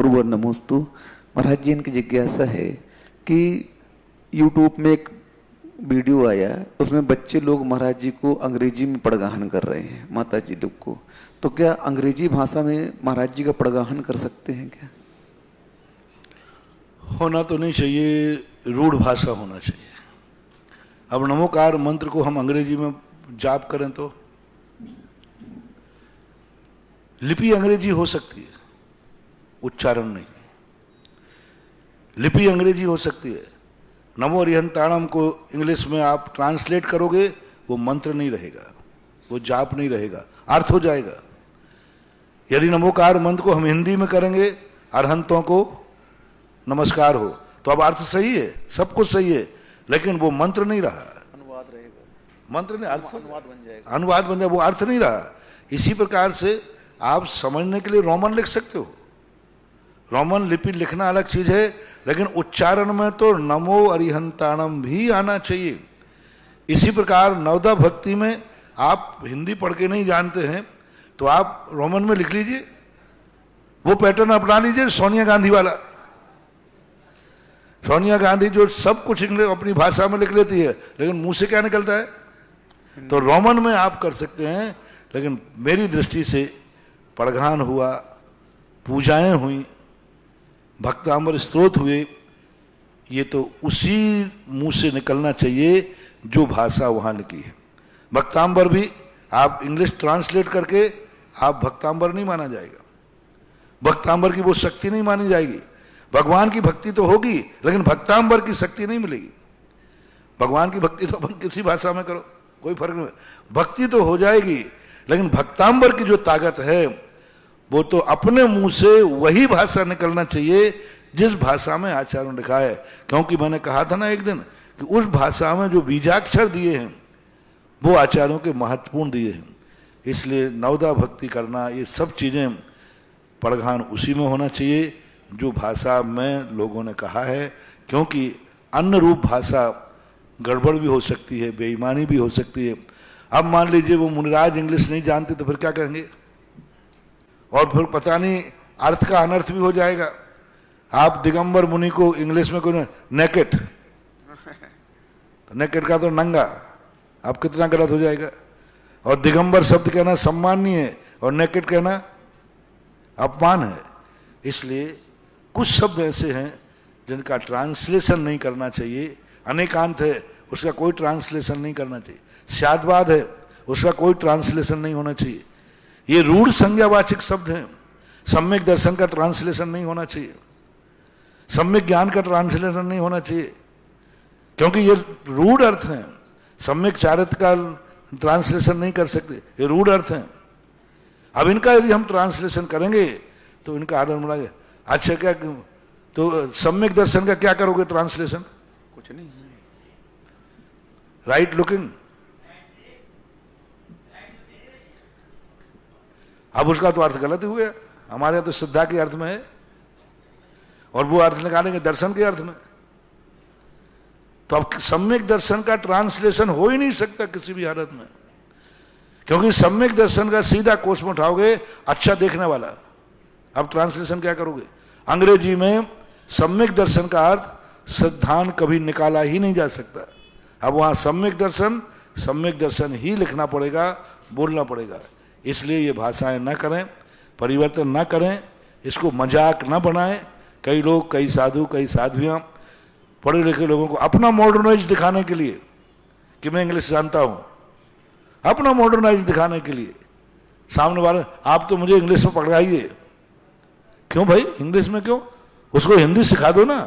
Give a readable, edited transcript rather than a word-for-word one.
गुरुवर नमोस्तु। महाराज जी, इनकी जिज्ञासा है कि यूट्यूब में एक वीडियो आया, उसमें बच्चे लोग महाराज जी को अंग्रेजी में पड़गाहन कर रहे हैं, माता जी लोग को। तो क्या अंग्रेजी भाषा में महाराज जी का पड़गाहन कर सकते हैं क्या? होना तो नहीं चाहिए, रूढ़ भाषा होना चाहिए। अब नमोकार मंत्र को हम अंग्रेजी में जाप करें तो लिपि अंग्रेजी हो सकती है, उच्चारण नहीं। लिपि अंग्रेजी हो सकती है। नमो अरिहंताणम को इंग्लिश में आप ट्रांसलेट करोगे, वो मंत्र नहीं रहेगा, वो जाप नहीं रहेगा, अर्थ हो जाएगा। यदि नमोकार मंत्र को हम हिंदी में करेंगे, अरहंतों को नमस्कार हो, तो अब अर्थ सही है, सब कुछ सही है, लेकिन वो मंत्र नहीं रहा, अनुवाद रहेगा, मंत्र नहीं, अर्थ अनुवाद बन जाएगा, अनुवाद बन जाए, वो अर्थ नहीं रहा। इसी प्रकार से आप समझने के लिए रोमन लिख सकते हो, रोमन लिपि लिखना अलग चीज है, लेकिन उच्चारण में तो नमो अरिहंताणम भी आना चाहिए। इसी प्रकार नवदा भक्ति में आप हिंदी पढ़ के नहीं जानते हैं तो आप रोमन में लिख लीजिए, वो पैटर्न अपना लीजिए सोनिया गांधी वाला। सोनिया गांधी जो सब कुछ इंग्लिश अपनी भाषा में लिख लेती है, लेकिन मुंह से क्या निकलता है? तो रोमन में आप कर सकते हैं, लेकिन मेरी दृष्टि से पड़गान हुआ, पूजाएं हुई, भक्तांबर स्तोत्र हुए, ये तो उसी मुंह से निकलना चाहिए जो भाषा वहां लिखी है। भक्तांबर भी आप इंग्लिश ट्रांसलेट करके आप भक्तांबर नहीं माना जाएगा, भक्तांबर की वो शक्ति नहीं मानी जाएगी। भगवान की भक्ति तो होगी, लेकिन भक्तांबर की शक्ति नहीं मिलेगी। भगवान की भक्ति तो अपन किसी भाषा में करो, कोई फर्क नहीं, भक्ति तो हो जाएगी, लेकिन भक्तांबर की जो ताकत है वो तो अपने मुंह से वही भाषा निकलना चाहिए जिस भाषा में आचार्यों ने लिखा है। क्योंकि मैंने कहा था ना एक दिन कि उस भाषा में जो बीजाक्षर दिए हैं वो आचार्यों के महत्वपूर्ण दिए हैं। इसलिए नवदा भक्ति करना, ये सब चीजें पड़गान उसी में होना चाहिए जो भाषा में लोगों ने कहा है। क्योंकि अन्य रूप भाषा गड़बड़ भी हो सकती है, बेईमानी भी हो सकती है। अब मान लीजिए वो मुनिराज इंग्लिश नहीं जानते तो फिर क्या करेंगे, और फिर पता नहीं अर्थ का अनर्थ भी हो जाएगा। आप दिगंबर मुनि को इंग्लिश में कोई नेकेट, तो नेकेट का तो नंगा, आप कितना गलत हो जाएगा। और दिगंबर शब्द कहना सम्माननीय है और नेकेट कहना अपमान है। इसलिए कुछ शब्द ऐसे हैं जिनका ट्रांसलेशन नहीं करना चाहिए। अनेकांत है, उसका कोई ट्रांसलेशन नहीं करना चाहिए। स्यादवाद है, उसका कोई ट्रांसलेशन नहीं होना चाहिए। ये रूढ़ संज्ञावाचक शब्द हैं, सम्यक दर्शन का ट्रांसलेशन नहीं होना चाहिए, सम्यक ज्ञान का ट्रांसलेशन नहीं होना चाहिए, क्योंकि ये रूढ़ अर्थ हैं। सम्यक चारित्र का ट्रांसलेशन नहीं कर सकते, ये रूढ़ अर्थ हैं। अब इनका यदि हम ट्रांसलेशन करेंगे तो इनका आदर मिलेगा। अच्छा, क्या तो सम्यक दर्शन का क्या करोगे ट्रांसलेशन? कुछ नहीं, राइट लुकिंग। अब उसका तो अर्थ गलत ही हो गया। हमारे यहाँ तो श्रद्धा के अर्थ में है और वो अर्थ निकालेंगे दर्शन के अर्थ में। तो अब सम्यक दर्शन का ट्रांसलेशन हो ही नहीं सकता किसी भी हालत में, क्योंकि सम्यक दर्शन का सीधा कोष में उठाओगे अच्छा देखने वाला। अब ट्रांसलेशन क्या करोगे? अंग्रेजी में सम्यक दर्शन का अर्थ सिद्धांत कभी निकाला ही नहीं जा सकता। अब वहां सम्यक दर्शन ही लिखना पड़ेगा, बोलना पड़ेगा। इसलिए ये भाषाएं न करें, परिवर्तन न करें, इसको मजाक न बनाएं। कई लोग, कई साधु, कई साध्वियां पढ़े लिखे लोगों को अपना मॉडर्नाइज दिखाने के लिए कि मैं इंग्लिश जानता हूं, अपना मॉडर्नाइज दिखाने के लिए सामने वाले, आप तो मुझे इंग्लिश में पढ़ाइए। क्यों भाई, इंग्लिश में क्यों? उसको हिंदी सिखा दो ना।